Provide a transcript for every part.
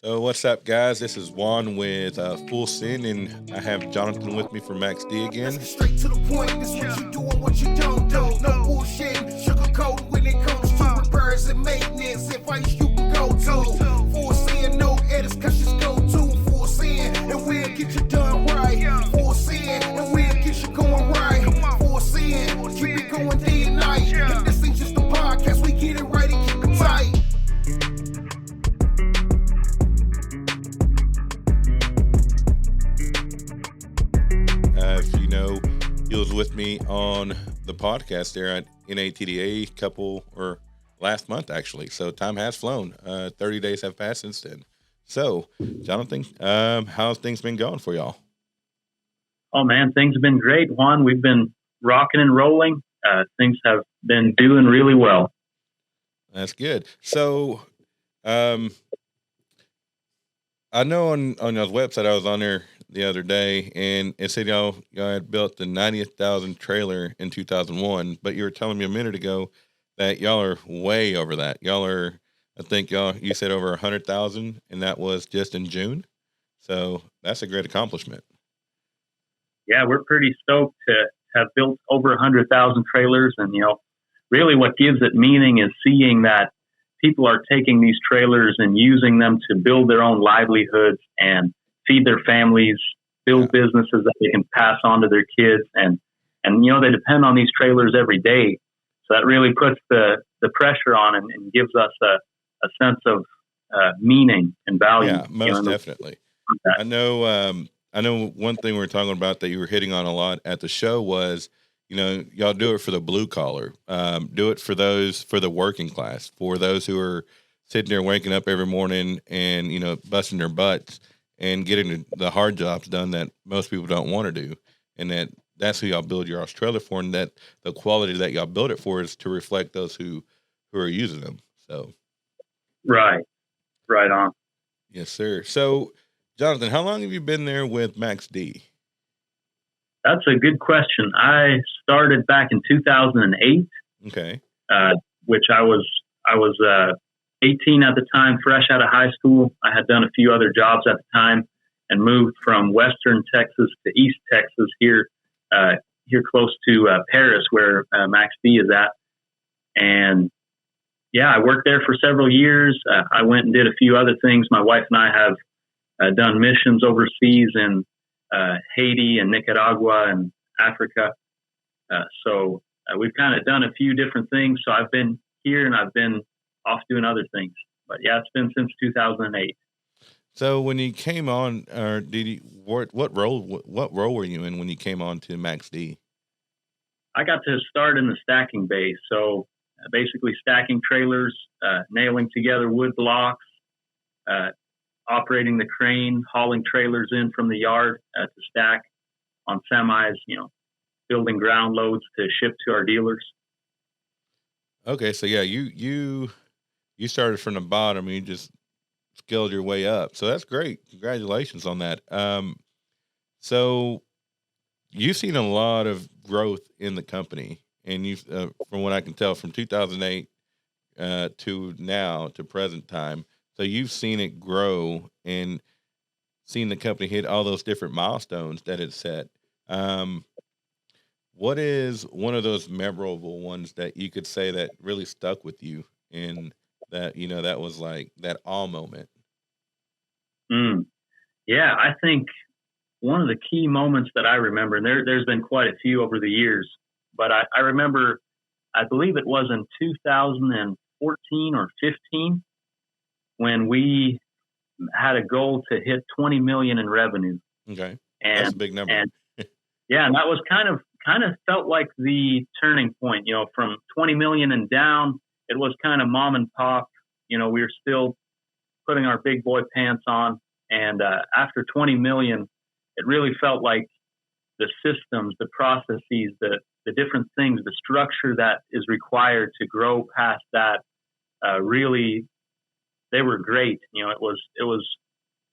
So what's up, guys? This is Juan with Full Sin, and I have Jonathan with me from maxx-d Let's again. get straight to the point. This what you do and what you don't do. No bullshit, sugarcoat when it comes to repairs and maintenance. Advice you can go to. Full sin, no edits, cause just go to full sin, and we'll get you done right. Full sin, and we'll get you going right. Full sin, keep it going day and night. And this ain't just a podcast, we get it right and keep it tight. If you know, he was with me on the podcast there at NATDA last month actually. So time has flown. 30 days have passed since then. So, Jonathan, how's things been going for y'all? Oh man, things have been great, Juan. We've been rocking and rolling. Things have been doing really well. That's good. So, I know on y'all's website, I was on there the other day, and it said y'all had built the 90,000 trailer in 2001, but you were telling me a minute ago that y'all are way over that. Y'all are, I think you said over 100,000, and that was just in June. So that's a great accomplishment. Yeah, we're pretty stoked to have built over 100,000 trailers, and really what gives it meaning is seeing that people are taking these trailers and using them to build their own livelihoods and feed their families, build businesses that they can pass on to their kids. And they depend on these trailers every day. So that really puts the pressure on and gives us a sense of meaning and value. Yeah, most definitely. I know one thing we were talking about that you were hitting on a lot at the show was, y'all do it for the blue collar, do it for the working class, for those who are sitting there waking up every morning and, busting their butts and getting the hard jobs done that most people don't want to do. And that's who y'all build your trailer for. And that the quality that y'all build it for is to reflect those who are using them. So. Right on. Yes, sir. So Jonathan, how long have you been there with maxx-d? That's a good question. I started back in 2008. Okay. Which I was 18 at the time, fresh out of high school. I had done a few other jobs at the time and moved from Western Texas to East Texas here close to Paris, where maxx-d is at. And I worked there for several years. I went and did a few other things. My wife and I have done missions overseas in Haiti and Nicaragua and Africa. So we've kind of done a few different things. So I've been here and I've been off doing other things. But it's been since 2008. So when you came on, or what role were you in when you came on to maxx-d? I got to start in the stacking bay. So basically stacking trailers, nailing together wood blocks, operating the crane, hauling trailers in from the yard to stack on semis, building ground loads to ship to our dealers. Okay, so you started from the bottom and you just scaled your way up. So that's great. Congratulations on that. So you've seen a lot of growth in the company, and you, from what I can tell, from 2008 to now to present time. So you've seen it grow and seen the company hit all those different milestones that it set. What is one of those memorable ones that you could say that really stuck with you and that, that was like that awe moment? Yeah, I think one of the key moments that I remember, and there's been quite a few over the years, but I remember, I believe it was in 2014 or 15, when we had a goal to hit 20 million in revenue. Okay. That's a big number. And that was kind of felt like the turning point, from 20 million and down. It was kind of mom and pop, we were still putting our big boy pants on. And after 20 million, it really felt like the systems, the processes, the different things, the structure that is required to grow past that, really, they were great. It was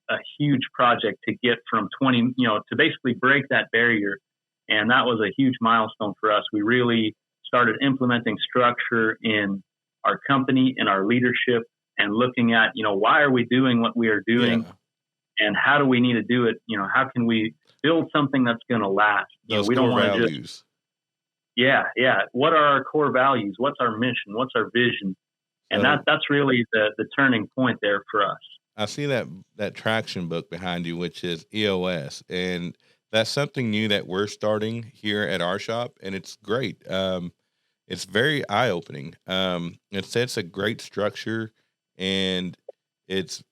a huge project to get from 20, to basically break that barrier. And that was a huge milestone for us. We really started implementing structure in our company, in our leadership, and looking at, why are we doing what we are doing, and how do we need to do it? How can we build something that's going to last? Those we don't core want to values. just, what are our core values? What's our mission? What's our vision? And that's really the turning point there for us. I see that traction book behind you, which is EOS, and that's something new that we're starting here at our shop, and it's great. It's very eye-opening. It sets a great structure, and it's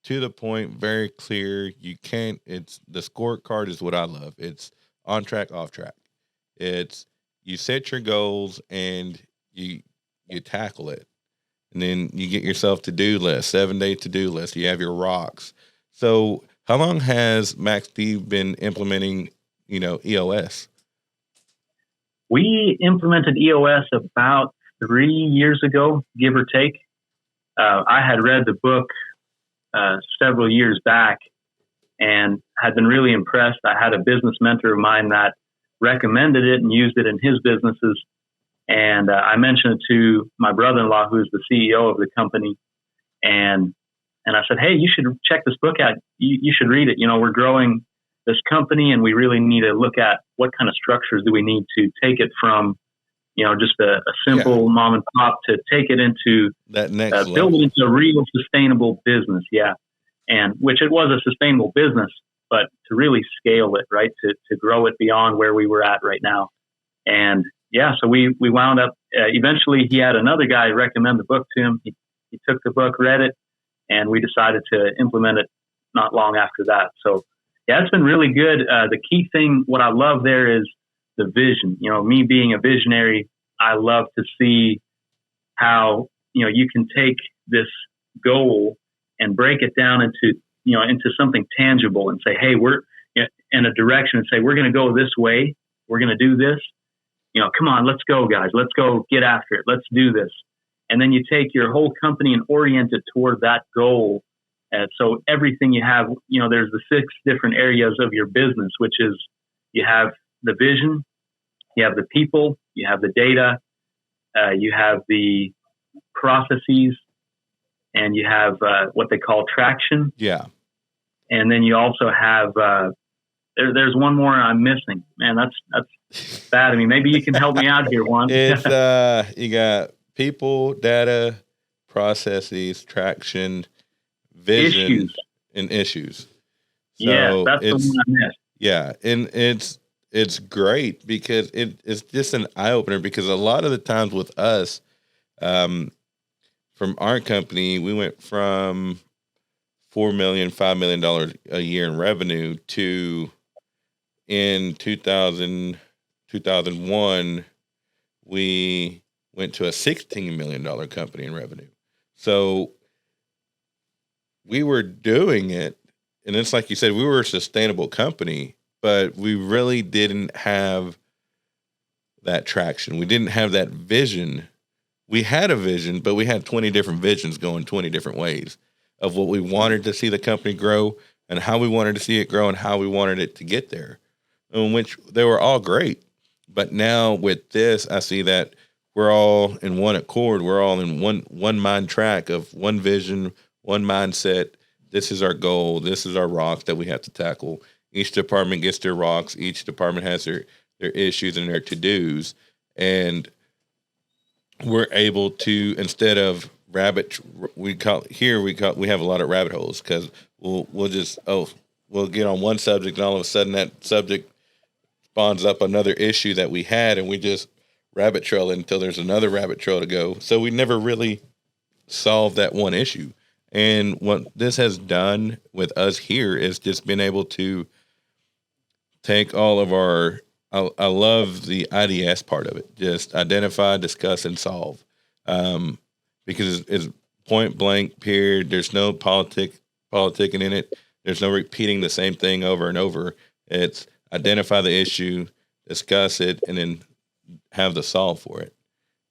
to the point, very clear. It's the scorecard is what I love. It's on track, off track. It's you set your goals and you tackle it. And then you get yourself to-do list, 7-day to-do list. You have your rocks. So how long has maxx-d been implementing, EOS? We implemented EOS about 3 years ago, give or take. I had read the book several years back and had been really impressed. I had a business mentor of mine that recommended it and used it in his businesses. And I mentioned it to my brother-in-law, who's the CEO of the company. And I said, hey, you should check this book out. You should read it. We're growing this company, and we really need to look at what kind of structures do we need to take it from, just a simple mom and pop to take it into that next build it into a real sustainable business. Yeah. And which it was a sustainable business, but to really scale it, right, to grow it beyond where we were at right now. And so we wound up, eventually he had another guy recommend the book to him. He took the book, read it, and we decided to implement it not long after that. So it's been really good. The key thing, what I love there is the vision. Me being a visionary, I love to see how, you can take this goal and break it down into something tangible and say, hey, we're in a direction, and say, we're going to go this way. We're going to do this. Come on, let's go, guys. Let's go get after it. Let's do this. And then you take your whole company and orient it toward that goal. So everything you have, there's the 6 different areas of your business, which is you have the vision, you have the people, you have the data, you have the processes, and you have what they call traction. Yeah. And then you also have there's one more I'm missing. Man, that's bad of me. Maybe you can help me out here, Juan. It's you got people, data, processes, traction, vision, and issues. So that's the one I missed. Yeah, and it's great because it's just an eye opener, because a lot of the times with us, from our company, we went from $4 million, $5 million a year in revenue to in 2001, we went to a $16 million company in revenue. So we were doing it, and it's like you said, we were a sustainable company, but we really didn't have that traction. We didn't have that vision. We had a vision, but we had 20 different visions going 20 different ways of what we wanted to see the company grow and how we wanted to see it grow and how we wanted it to get there, in which they were all great. But now with this, I see that we're all in one accord. We're all in one mind track of one vision, one mindset. This is our goal. This is our rocks that we have to tackle. Each department gets their rocks. Each department has their issues and their to-dos. And we're able to, instead of we have a lot of rabbit holes, because we'll get on one subject, and all of a sudden that subject spawns up another issue that we had, and we just rabbit trail until there's another rabbit trail to go. So we never really solved that one issue. And what this has done with us here is just been able to take all of our, I love the IDS part of it, just identify, discuss, and solve. Because it's point blank, period. There's no politicking in it. There's no repeating the same thing over and over. It's identify the issue, discuss it, and then have the solve for it.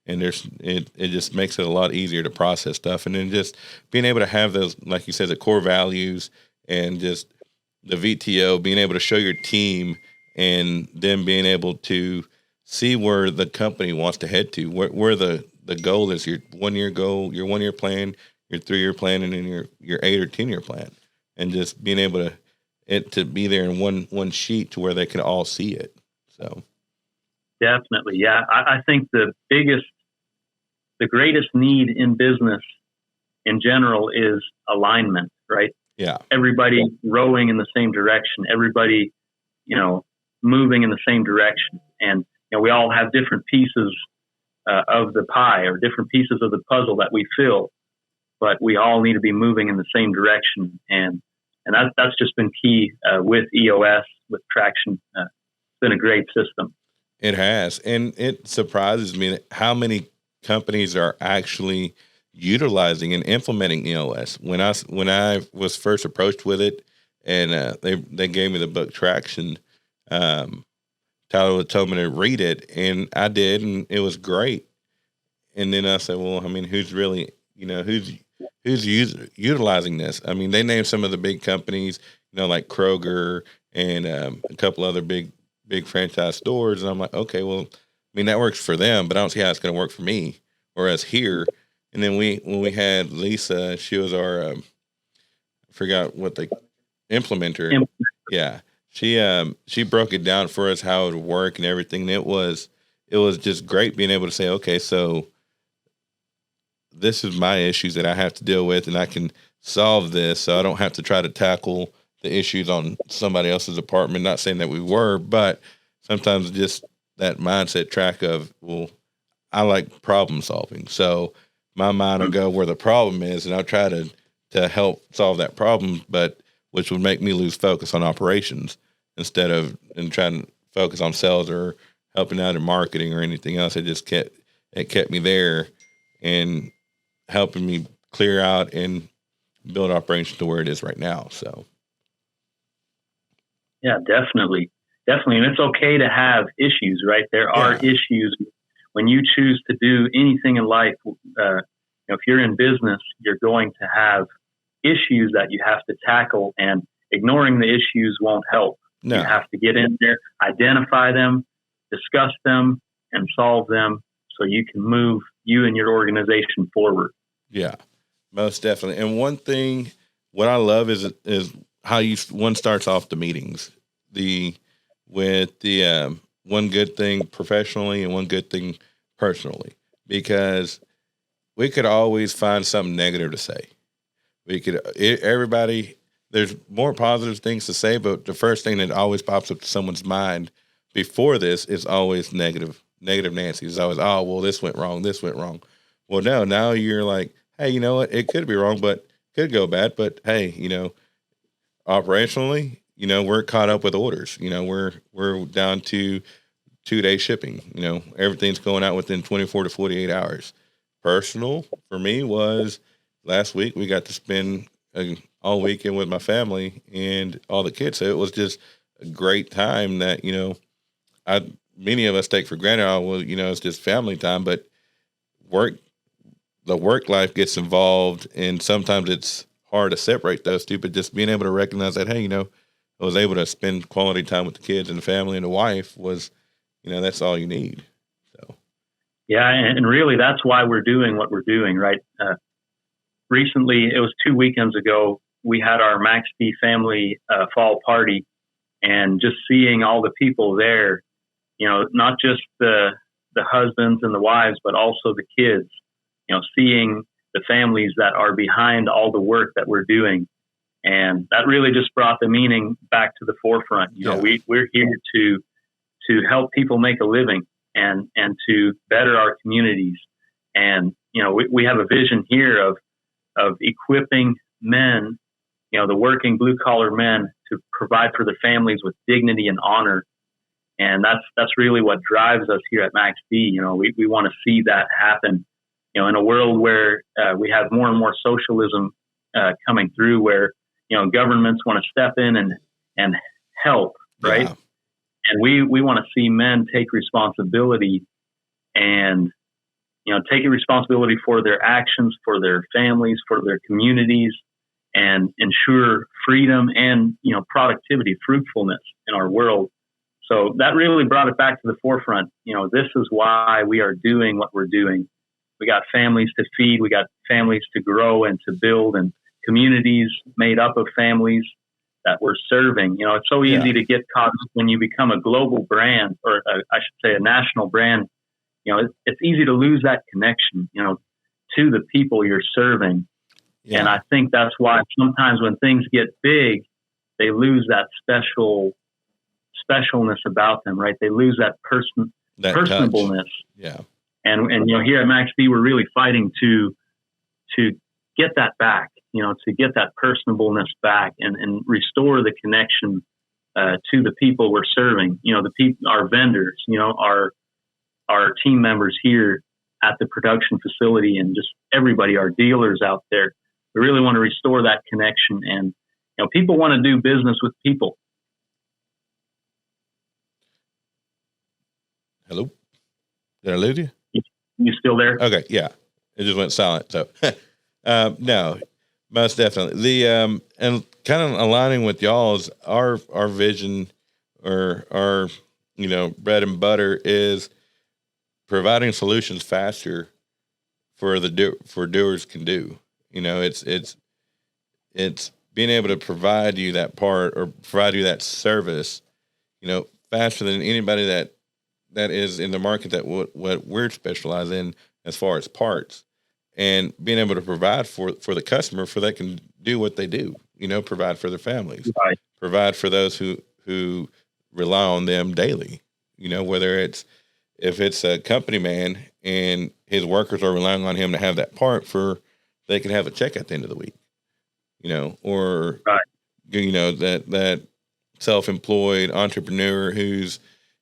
And it just makes it a lot easier to process stuff. And then just being able to have those, like you said, the core values, and just the VTO, being able to show your team, and then being able to see where the company wants to head to, where the goal is, your 1 year goal, your 1 year plan, your 3-year plan and then your 8 or 10-year plan, and just being able to be there in one sheet to where they can all see it. So definitely. Yeah. I think the greatest need in business in general is alignment, right? yeah, Everybody rowing in the same direction, everybody, moving in the same direction. And, we all have different pieces of the pie or different pieces of the puzzle that we fill, but we all need to be moving in the same direction. And that's just been key with EOS, with Traction. It's been a great system. it has. And it surprises me how many companies are actually utilizing and implementing EOS. When I was first approached with it, and they gave me the book Traction, Tyler told me to read it, and I did, and it was great. And then I said, well, I mean, who's really, who's utilizing this? I mean, they named some of the big companies, like Kroger and a couple other big franchise stores, and I'm like, okay, well, I mean, that works for them, but I don't see how it's going to work for me. Whereas here, and then when we had Lisa, she was our, I forgot what the implementer. Yeah. She broke it down for us, how it would work and everything. And it was just great being able to say, okay, so this is my issues that I have to deal with, and I can solve this. So I don't have to try to tackle the issues on somebody else's apartment. Not saying that we were, but sometimes just that mindset track of, well, I like problem solving. So my mind will go where the problem is, and I'll try to help solve that problem, but which would make me lose focus on operations instead of trying to focus on sales or helping out in marketing or anything else. It kept me there and helping me clear out and build operations to where it is right now. So. Yeah, definitely. And it's okay to have issues, right? There are issues when you choose to do anything in life. If you're in business, you're going to have issues that you have to tackle, and ignoring the issues won't help. No. You have to get in there, identify them, discuss them, and solve them so you can move you and your organization forward. Yeah, most definitely. And one thing, what I love is how one starts off the meetings, with the one good thing professionally and one good thing personally, because we could always find something negative to say. Everybody, there's more positive things to say, but the first thing that always pops up to someone's mind before this is always negative Nancy. It's always, oh, well, this went wrong. Well, no, now you're like, hey, you know what? It could be wrong, but could go bad. But hey, operationally, we're caught up with orders. We're down to 2-day shipping. Everything's going out within 24 to 48 hours. Personal for me was last week we got to spend all weekend with my family and all the kids. So it was just a great time that, many of us take for granted. Oh, well, it's just family time, but the work life gets involved, and sometimes it's hard to separate those two, but just being able to recognize that, hey, I was able to spend quality time with the kids and the family and the wife was, that's all you need. So. Yeah. And really that's why we're doing what we're doing, right? Recently, it was 2 weekends ago, we had our maxx-d family fall party, and just seeing all the people there, not just the husbands and the wives, but also the kids, seeing the families that are behind all the work that we're doing. And that really just brought the meaning back to the forefront. We're here to help people make a living and to better our communities. And, we have a vision here of equipping men, the working blue collar men, to provide for the families with dignity and honor. And that's really what drives us here at maxx-d. We want to see that happen, in a world where we have more and more socialism coming through, where, governments want to step in and help, right? Yeah. And we want to see men take responsibility and, take responsibility for their actions, for their families, for their communities, and ensure freedom and, productivity, fruitfulness in our world. So that really brought it back to the forefront. This is why we are doing what we're doing. We got families to feed. We got families to grow and to build, and communities made up of families that we're serving. You know, it's so easy to get caught up when you become a global brand, or I should say a national brand. You know, it's easy to lose that connection, you know, to the people you're serving. Yeah. And I think that's why sometimes when things get big, they lose that specialness about them, right? They lose that personableness. Touch. Yeah. And you know, here at maxx-d, we're really fighting to get that back, you know, to get that personableness back and restore the connection to the people we're serving. You know, our vendors, you know, our team members here at the production facility, and just everybody, our dealers out there. We really want to restore that connection, and you know, people want to do business with people. Hello, did I lose you? You still there? Okay, yeah, it just went silent. So, no, most definitely. The and kind of aligning with y'all's our vision, or our, you know, bread and butter is providing solutions faster for doers can do. You know, it's being able to provide you that part, or provide you that service, you know, faster than anybody that is in the market that what we're specialized in as far as parts, and being able to provide for the customer, for they can do what they do, you know, provide for their families, right. Provide for those who rely on them daily, you know, whether if it's a company man and his workers are relying on him to have that part for, they can have a check at the end of the week, you know, or, right. You know, that self-employed entrepreneur who's,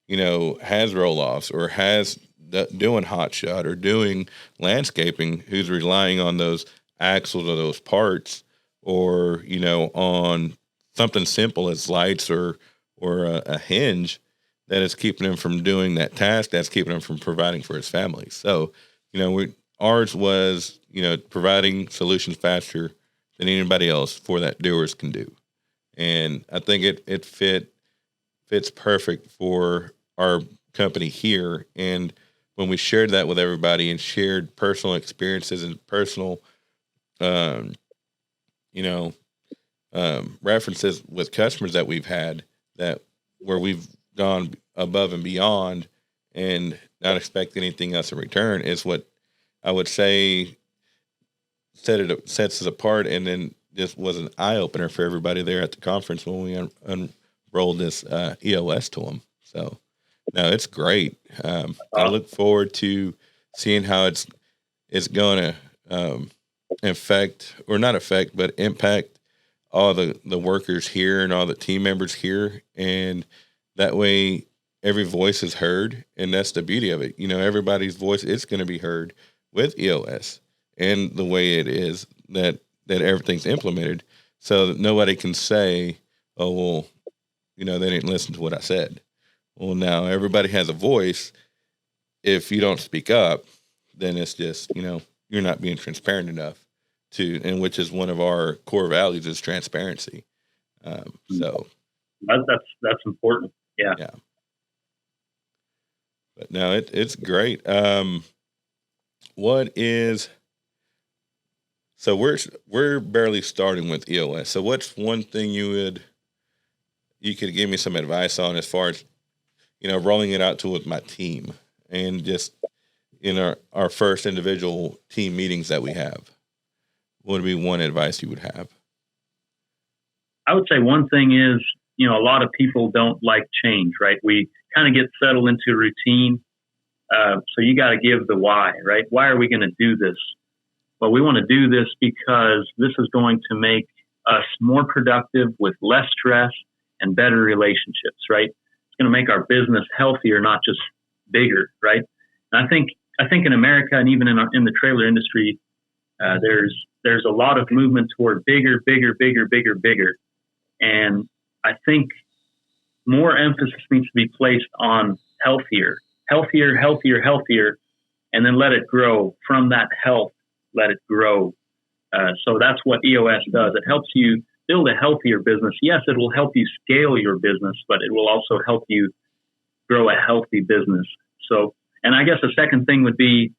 you know, has roll-offs or has doing hot shot or doing landscaping, who's relying on those axles or those parts, or, you know, on something simple as lights or a hinge, that is keeping him from doing that task, that's keeping him from providing for his family. So, you know, ours was, you know, providing solutions faster than anybody else for that doers can do. And I think it fits perfect for our company here. And when we shared that with everybody and shared personal experiences and personal, references with customers that we've had, that where we've gone above and beyond and not expect anything else in return, is what I would say sets us apart. And then this was an eye opener for everybody there at the conference when we unrolled this EOS to them. So no, it's great. I look forward to seeing how it's going to impact all the workers here and all the team members here. And that way every voice is heard. And that's the beauty of it. You know, everybody's voice is going to be heard with EOS and the way it is that everything's implemented, so that nobody can say, oh, well, you know, they didn't listen to what I said. Well, now everybody has a voice. If you don't speak up, then it's just, you know, you're not being transparent enough and which is one of our core values, is transparency. So that's important. Yeah. Yeah. But no, it's great. So we're barely starting with EOS. So what's one thing you could give me some advice on, as far as, you know, rolling it out with my team, and just in our first individual team meetings that we have? What would be one advice you would have? I would say one thing is, you know, a lot of people don't like change, right? We kind of get settled into routine. So you got to give the why, right? Why are we going to do this? Well, we want to do this because this is going to make us more productive with less stress and better relationships, right? It's going to make our business healthier, not just bigger, right? And I think in America, and even in the trailer industry, there's a lot of movement toward bigger. And I think more emphasis needs to be placed on healthier, and then let it grow from that health. Let it grow. So that's what EOS does. It helps you build a healthier business. Yes, it will help you scale your business, but it will also help you grow a healthy business. So, and I guess the second thing would be,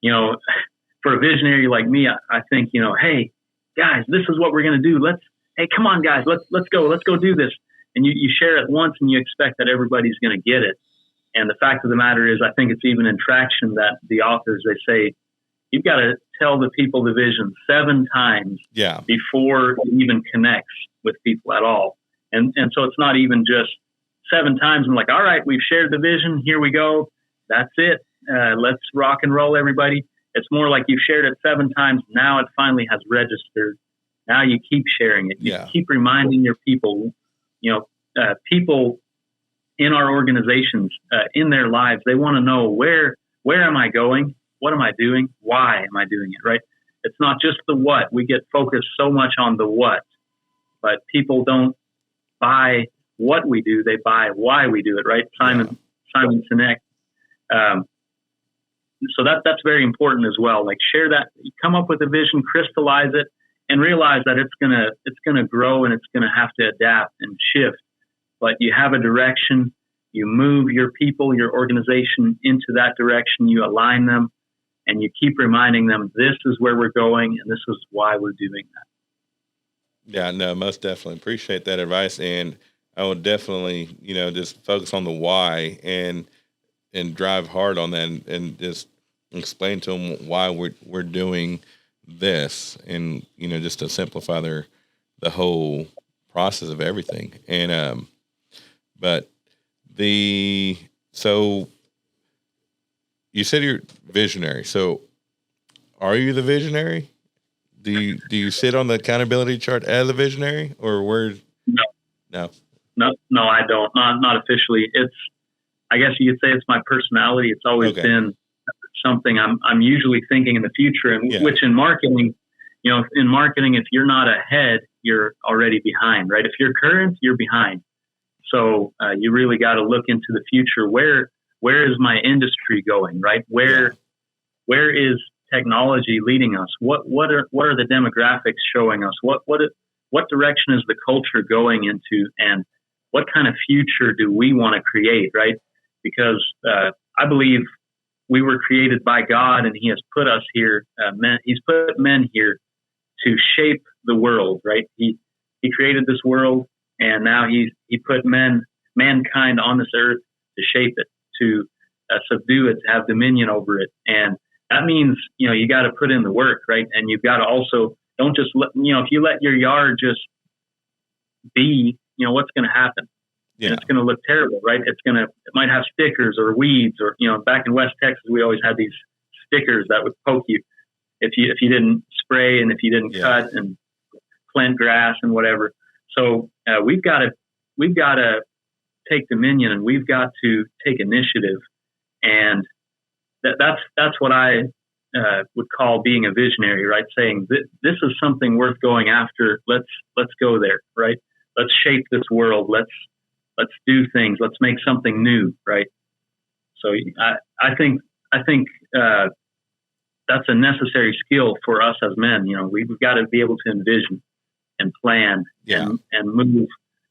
for a visionary like me, I think, hey, guys, this is what we're going to do. Hey, come on, guys, let's go do this. And you share it once and you expect that everybody's going to get it. And the fact of the matter is, I think it's even in traction that the authors, they say, you've got to tell the people the vision 7 times before it even connects with people at all. And so it's not even just 7 times. I'm like, all right, we've shared the vision. Here we go. That's it. Let's rock and roll, everybody. It's more like you've shared it 7 times. Now it finally has registered. Now you keep sharing it. You keep reminding your people, people in our organizations, in their lives, they want to know where am I going? What am I doing? Why am I doing it? Right? It's not just the what. We get focused so much on the what, but people don't buy what we do. They buy why we do it. Right? Simon Sinek. So that's very important as well. Like, share that, come up with a vision, crystallize it, and realize that it's gonna grow and it's gonna have to adapt and shift. But you have a direction. You move your people, your organization into that direction. You align them, and you keep reminding them, this is where we're going, and this is why we're doing that. Yeah, no, most definitely appreciate that advice, and I would definitely, just focus on the why and drive hard on that, and just explain to them why we're doing this, and just to simplify the whole process of everything. And but so you said you're visionary. So are you the visionary? Do you sit on the accountability chart as a visionary, or where? No, I don't. Not officially. I guess you could say it's my personality. It's always been something I'm usually thinking in the future, and which in marketing, if you're not ahead, you're already behind, right? If you're current, you're behind. So you really got to look into the future. Where is my industry going, right? Where is technology leading us? What are the demographics showing us? What direction is the culture going into, and what kind of future do we want to create, right? Because I believe we were created by God, and He has put us here. He's put men here to shape the world, right? He created this world, and now He put mankind on this earth to shape it, to subdue it, to have dominion over it. And that means, you got to put in the work, right? And you've got to also, don't just let, if you let your yard just be, what's going to happen? And it's going to look terrible, right? It might have stickers or weeds, or, back in West Texas, we always had these stickers that would poke you if you didn't spray and if you didn't cut and plant grass and whatever. So we've got to take dominion, and we've got to take initiative, and that's what I would call being a visionary, right? Saying this is something worth going after. Let's go there, right? Let's shape this world. Let's do things. Let's make something new, right? So I think that's a necessary skill for us as men. We've got to be able to envision and plan and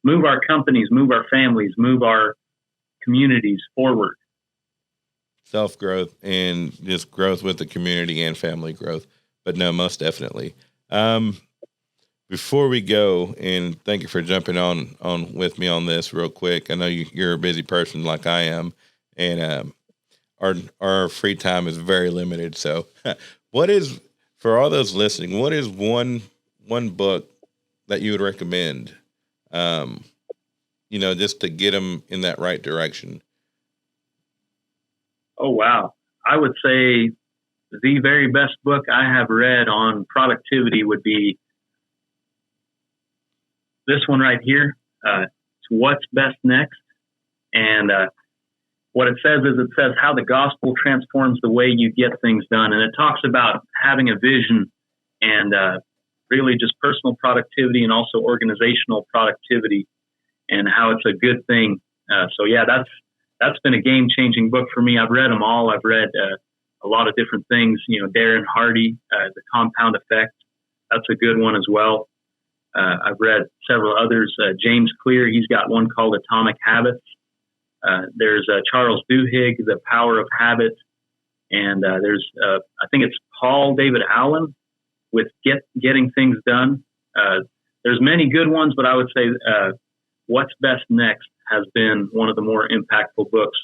move our companies, move our families, move our communities forward. Self-growth and just growth with the community and family growth. But no, most definitely. Before we go, and thank you for jumping on with me on this real quick. I know you're a busy person like I am, and our free time is very limited. So what is, for all those listening, what is one book that you would recommend, just to get them in that right direction? Oh, wow. I would say the very best book I have read on productivity would be this one right here. It's What's Best Next. And what it says how the gospel transforms the way you get things done. And it talks about having a vision and really just personal productivity and also organizational productivity, and how it's a good thing. That's been a game-changing book for me. I've read them all. I've read a lot of different things. Darren Hardy, The Compound Effect. That's a good one as well. I've read several others. James Clear, he's got one called Atomic Habits. There's Charles Duhigg, The Power of Habit. And there's, I think it's Paul David Allen with Getting Things Done. There's many good ones, but I would say What's Best Next has been one of the more impactful books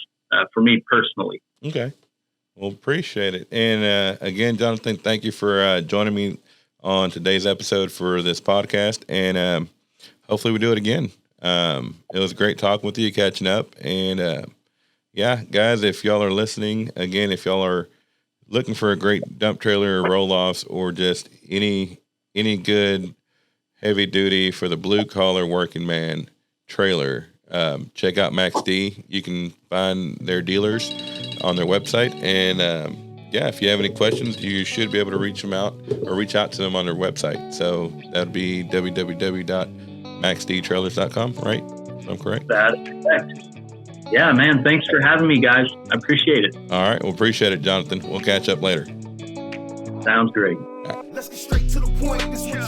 for me personally. Okay. Well, appreciate it. And again, Jonathan, thank you for joining me on today's episode for this podcast. And hopefully we do it again. It was great talking with you, catching up. And yeah, guys, if y'all are listening, again, if y'all are looking for a great dump trailer or roll-offs or just any good heavy duty for the blue collar working man trailer, check out maxx-d. You can find their dealers on their website. And yeah, if you have any questions, you should be able to reach out to them on their website. So that'd be www.maxx-d-trailers.com, right? If I'm correct? That's correct. Yeah, man. Thanks for having me, guys. I appreciate it. All right. Well, appreciate it, Jonathan. We'll catch up later. Sounds great. Let's get straight to the point. This what